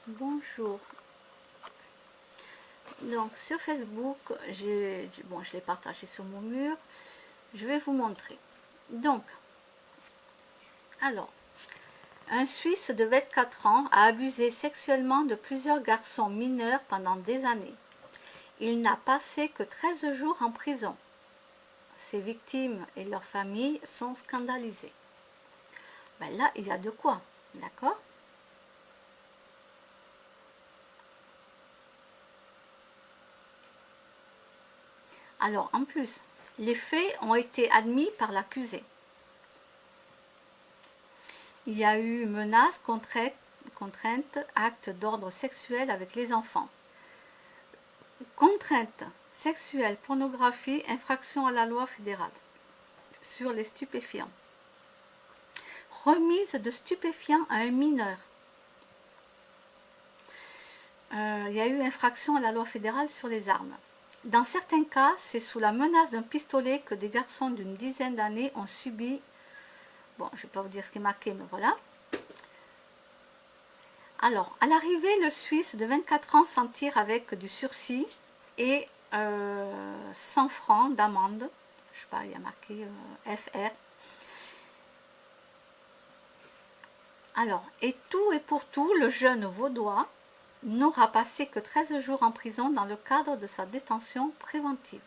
Bonjour. Donc sur Facebook, bon, je l'ai partagé sur mon mur. Je vais vous montrer. Donc, alors, un Suisse de 24 ans a abusé sexuellement de plusieurs garçons mineurs pendant des années. Il n'a passé que 13 jours en prison. Ses victimes et leurs familles sont scandalisées. Ben là, il y a de quoi, d'accord? Alors, en plus, les faits ont été admis par l'accusé. Il y a eu menaces, contraintes, actes d'ordre sexuel avec les enfants. Contraintes sexuelles, pornographie, infraction à la loi fédérale sur les stupéfiants. Remise de stupéfiants à un mineur. Il y a eu infraction à la loi fédérale sur les armes. Dans certains cas, c'est sous la menace d'un pistolet que des garçons d'une dizaine d'années ont subi. Bon, je ne vais pas vous dire ce qui est marqué, mais voilà. Alors, à l'arrivée, le Suisse de 24 ans s'en tire avec du sursis et 100 francs d'amende. Je sais pas, il y a marqué FR. Alors, et tout et pour tout, le jeune vaudois n'aura passé que 13 jours en prison dans le cadre de sa détention préventive.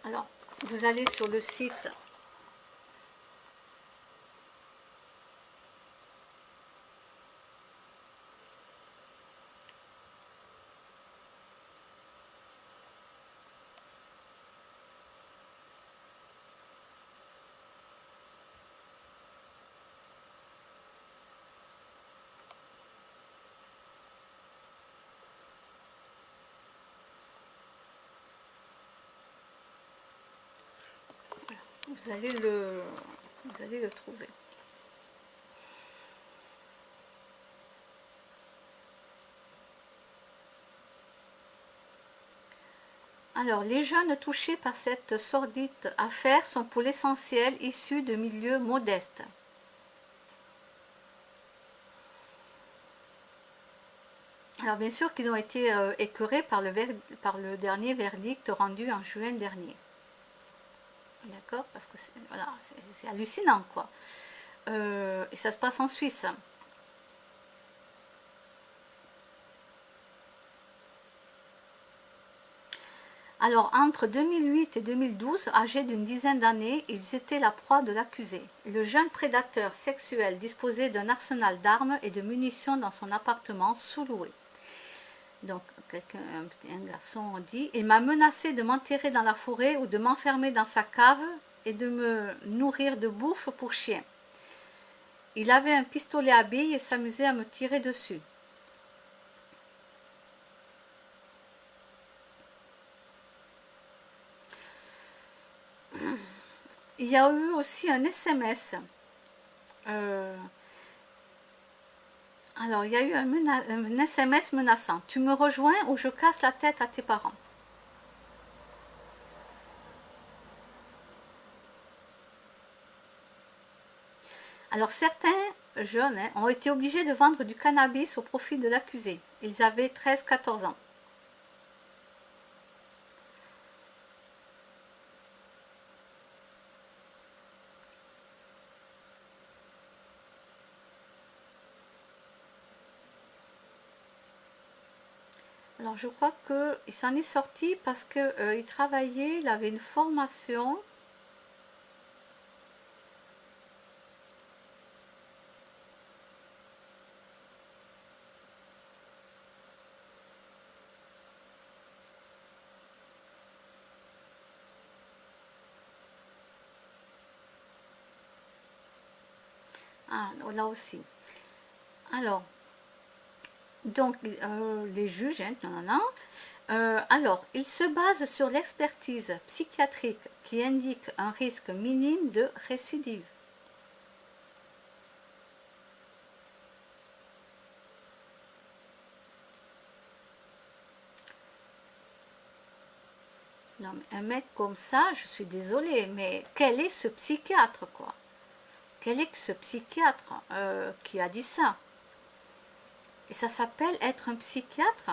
Alors, vous allez sur le site vous allez le trouver. Alors, les jeunes touchés par cette sordide affaire sont pour l'essentiel issus de milieux modestes. Alors, bien sûr qu'ils ont été écœurés par le dernier verdict rendu en juin dernier. D'accord? Parce que voilà, c'est hallucinant, quoi. Et ça se passe en Suisse. Alors, entre 2008 et 2012, âgés d'une dizaine d'années, ils étaient la proie de l'accusé. Le jeune prédateur sexuel disposait d'un arsenal d'armes et de munitions dans son appartement sous-loué. Donc, un garçon dit « Il m'a menacé de m'enterrer dans la forêt ou de m'enfermer dans sa cave et de me nourrir de bouffe pour chien. Il avait un pistolet à billes et s'amusait à me tirer dessus. » Il y a eu aussi un SMS. Alors, il y a eu un SMS menaçant. « Tu me rejoins ou je casse la tête à tes parents. » Alors, certains jeunes ont été obligés de vendre du cannabis au profit de l'accusé. Ils avaient 13-14 ans. Alors, je crois qu'il s'en est sorti parce qu'il travaillait, il avait une formation. Ah, là aussi. Alors, donc, les juges, alors, ils se basent sur l'expertise psychiatrique qui indique un risque minime de récidive. Non, mais un mec comme ça, je suis désolée, mais quel est ce psychiatre, quoi? quel est ce psychiatre qui a dit ça? Et ça s'appelle être un psychiatre?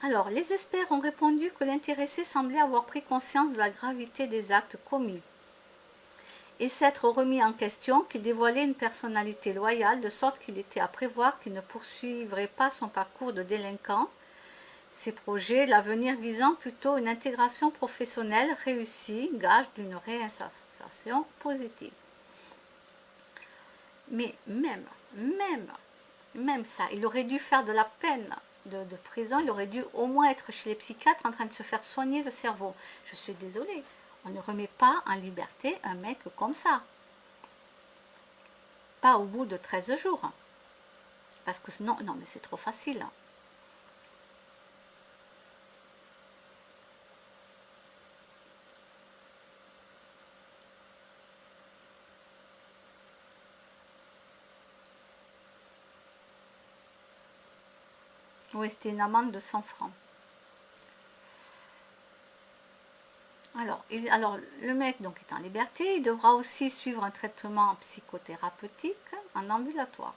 Alors, les experts ont répondu que l'intéressé semblait avoir pris conscience de la gravité des actes commis et s'être remis en question, qu'il dévoilait une personnalité loyale, de sorte qu'il était à prévoir qu'il ne poursuivrait pas son parcours de délinquant, ses projets, l'avenir visant plutôt une intégration professionnelle réussie, gage d'une réinsertion positive. Mais même ça, il aurait dû faire de la peine de prison, il aurait dû au moins être chez les psychiatres en train de se faire soigner le cerveau. Je suis désolée, on ne remet pas en liberté un mec comme ça. Pas au bout de 13 jours. Parce que non, mais c'est trop facile. Oui, c'était une amende de 100 francs. Alors, le mec donc, est en liberté, il devra aussi suivre un traitement psychothérapeutique en ambulatoire.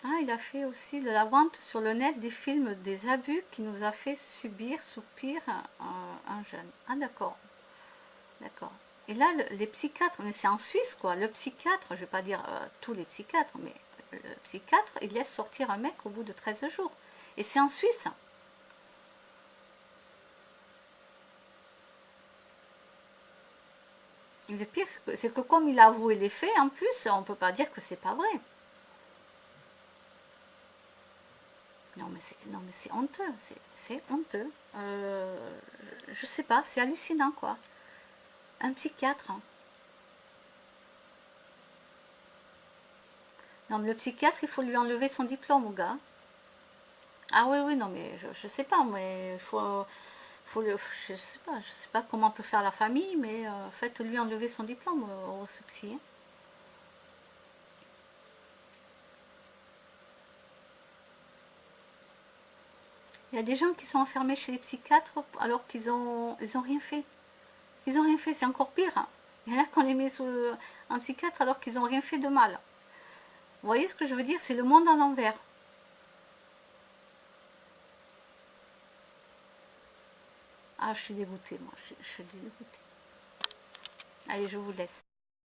Ah, il a fait aussi de la vente sur le net des films des abus qui nous a fait subir, soupir un jeune. Ah d'accord, d'accord. Et là, les psychiatres, mais c'est en Suisse quoi, le psychiatre, je ne vais pas dire tous les psychiatres, mais le psychiatre, il laisse sortir un mec au bout de 13 jours. Et c'est en Suisse. Et le pire, c'est que comme il a avoué les faits, en plus, on ne peut pas dire que c'est pas vrai. Non mais c'est honteux, c'est honteux. Je sais pas, c'est hallucinant quoi. Un psychiatre. Hein. Non mais le psychiatre, il faut lui enlever son diplôme au gars. Ah oui, oui, non mais je sais pas, mais je sais pas comment peut faire la famille, mais faites-lui enlever son diplôme au ce psy. Hein. Il y a des gens qui sont enfermés chez les psychiatres alors ils ont rien fait. Ils ont rien fait, c'est encore pire. Hein. Il y en a qu'on les met sous un psychiatre alors qu'ils n'ont rien fait de mal. Vous voyez ce que je veux dire? C'est le monde à l'envers. Ah, je suis dégoûtée, moi. Je suis dégoûtée. Allez, je vous laisse.